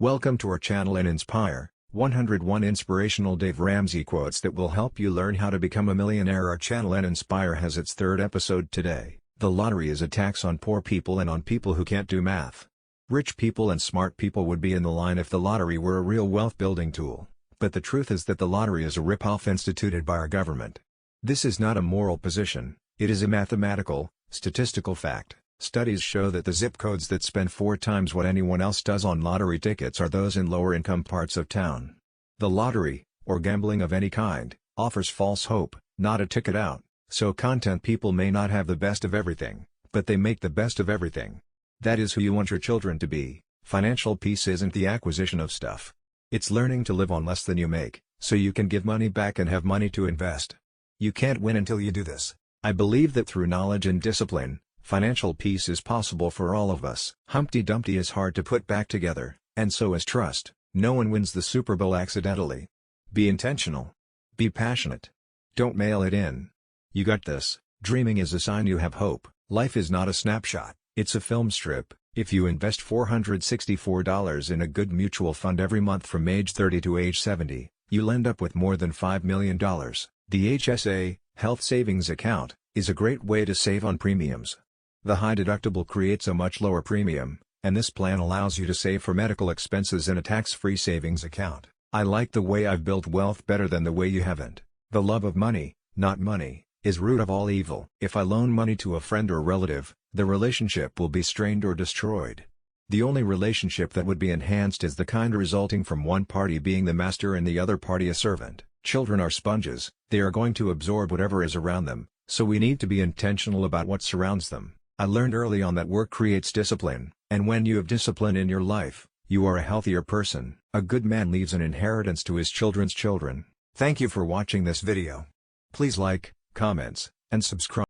Welcome to our channel and Inspire, 101 inspirational Dave Ramsey quotes that will help you learn how to become a millionaire. Our channel and Inspire has its third episode today. The lottery is a tax on poor people and on people who can't do math. Rich people and smart people would be in the line if the lottery were a real wealth-building tool, but the truth is that the lottery is a rip-off instituted by our government. This is not a moral position, it is a mathematical, statistical fact. Studies show that the zip codes that spend 4 times what anyone else does on lottery tickets are those in lower-income parts of town. The lottery, or gambling of any kind, offers false hope, not a ticket out, so content people may not have the best of everything, but they make the best of everything. That is who you want your children to be. Financial peace isn't the acquisition of stuff. It's learning to live on less than you make, so you can give money back and have money to invest. You can't win until you do this. I believe that through knowledge and discipline, financial peace is possible for all of us. Humpty Dumpty is hard to put back together, and so is trust. No one wins the Super Bowl accidentally. Be intentional. Be passionate. Don't mail it in. You got this. Dreaming is a sign you have hope. Life is not a snapshot, it's a film strip. If you invest $464 in a good mutual fund every month from age 30 to age 70, you'll end up with more than $5 million. The HSA, Health Savings Account, is a great way to save on premiums. The high deductible creates a much lower premium, and this plan allows you to save for medical expenses in a tax-free savings account. I like the way I've built wealth better than the way you haven't. The love of money, not money, is root of all evil. If I loan money to a friend or relative, the relationship will be strained or destroyed. The only relationship that would be enhanced is the kind resulting from one party being the master and the other party a servant. Children are sponges, they are going to absorb whatever is around them, so we need to be intentional about what surrounds them. I learned early on that work creates discipline, and when you have discipline in your life, you are a healthier person. A good man leaves an inheritance to his children's children. Thank you for watching this video. Please like, comments, and subscribe.